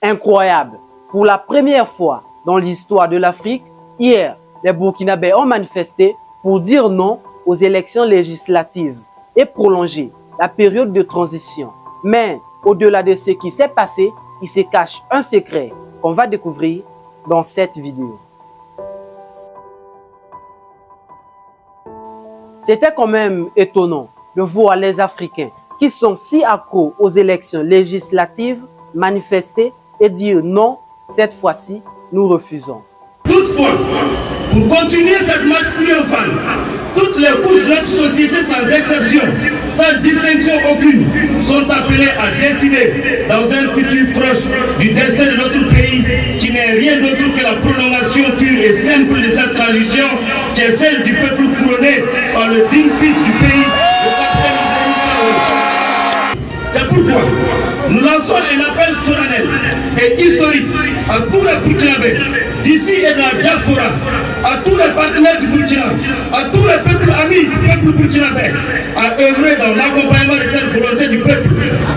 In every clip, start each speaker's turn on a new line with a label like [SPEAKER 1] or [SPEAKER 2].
[SPEAKER 1] Incroyable! Pour la première fois dans l'histoire de l'Afrique, hier, les Burkinabés ont manifesté pour dire non aux élections législatives et prolonger la période de transition. Mais au-delà de ce qui s'est passé, il se cache un secret qu'on va découvrir dans cette vidéo. C'était quand même étonnant de voir les Africains qui sont si accros aux élections législatives manifester et dire non, cette fois-ci, nous refusons.
[SPEAKER 2] Toutefois, pour continuer cette marche triomphale, toutes les couches de notre société sans exception, sans distinction aucune, sont appelées à décider dans un futur proche du destin de notre pays qui n'est rien d'autre que la prolongation pure et simple de cette transition qui est celle du peuple couronné par le digne fils du pays, le capitaine Ibrahim Traoré. C'est pourquoi nous lançons un appel solennel et historique à tous les Burkinabés d'ici et de la diaspora, à tous les partenaires du Burkina, à tous les peuples amis du peuple burkinabé, à œuvrer dans l'accompagnement de cette volonté du peuple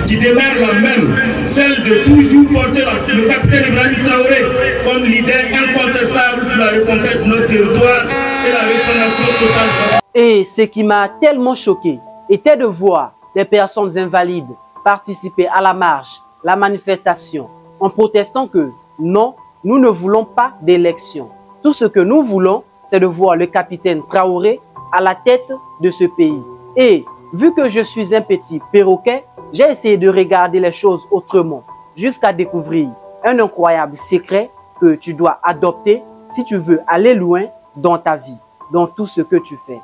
[SPEAKER 2] qui demeure la même, celle de toujours porter le capitaine Ibrahim Traoré comme leader incontestable pour la reconquête de notre territoire et la refondation totale.
[SPEAKER 1] Et ce qui m'a tellement choqué était de voir des personnes invalides participer à la marche, la manifestation, en protestant que non, nous ne voulons pas d'élection. Tout ce que nous voulons, c'est de voir le capitaine Traoré à la tête de ce pays. Et vu que je suis un petit perroquet, j'ai essayé de regarder les choses autrement, jusqu'à découvrir un incroyable secret que tu dois adopter si tu veux aller loin dans ta vie, dans tout ce que tu fais.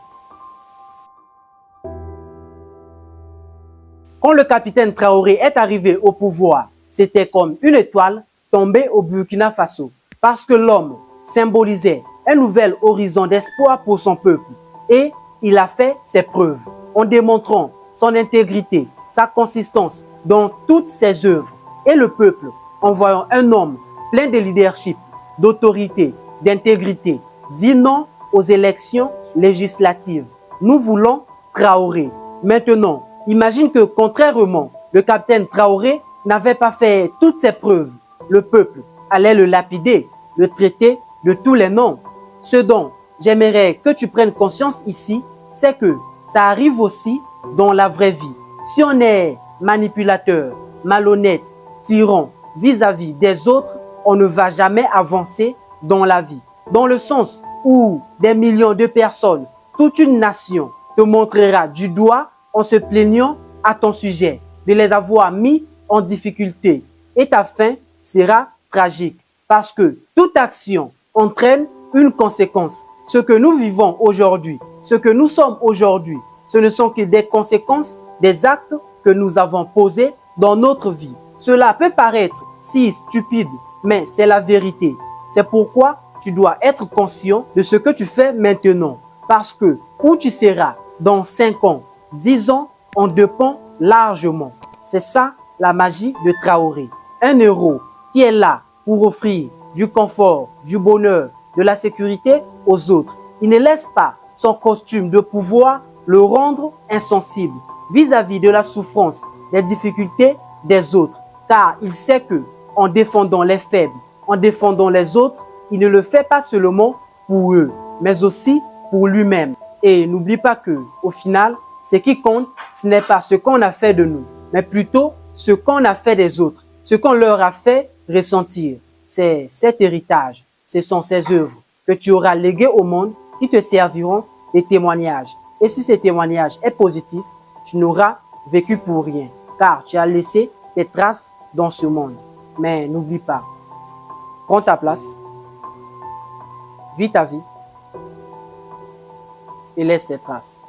[SPEAKER 1] Quand le capitaine Traoré est arrivé au pouvoir, c'était comme une étoile tombée au Burkina Faso, parce que l'homme symbolisait un nouvel horizon d'espoir pour son peuple. Et il a fait ses preuves en démontrant son intégrité, sa consistance dans toutes ses œuvres. Et le peuple, en voyant un homme plein de leadership, d'autorité, d'intégrité, dit non aux élections législatives. Nous voulons Traoré. Maintenant, imagine que contrairement, le capitaine Traoré n'avait pas fait toutes ses preuves. Le peuple allait le lapider, le traiter de tous les noms. Ce dont j'aimerais que tu prennes conscience ici, c'est que ça arrive aussi dans la vraie vie. Si on est manipulateur, malhonnête, tyran vis-à-vis des autres, on ne va jamais avancer dans la vie. Dans le sens où des millions de personnes, toute une nation te montrera du doigt en se plaignant à ton sujet de les avoir mis en difficulté. Et ta fin sera tragique parce que toute action entraîne une conséquence. Ce que nous vivons aujourd'hui, ce que nous sommes aujourd'hui, ce ne sont que des conséquences des actes que nous avons posés dans notre vie. Cela peut paraître si stupide, mais c'est la vérité. C'est pourquoi tu dois être conscient de ce que tu fais maintenant. Parce que où tu seras dans 5 ans, 10 ans, en dépend largement. C'est ça la magie de Traoré. Un héros qui est là pour offrir du confort, du bonheur, de la sécurité aux autres. Il ne laisse pas son costume de pouvoir le rendre insensible vis-à-vis de la souffrance, des difficultés des autres. Car il sait que en défendant les faibles, en défendant les autres, il ne le fait pas seulement pour eux, mais aussi pour lui-même. Et n'oublie pas que, au final, ce qui compte, ce n'est pas ce qu'on a fait de nous, mais plutôt ce qu'on a fait des autres, ce qu'on leur a fait ressentir. C'est cet héritage, ce sont ces œuvres que tu auras léguées au monde qui te serviront de témoignages. Et si ce témoignage est positif, tu n'auras vécu pour rien, car tu as laissé tes traces dans ce monde. Mais n'oublie pas, prends ta place, vis ta vie et laisse tes traces.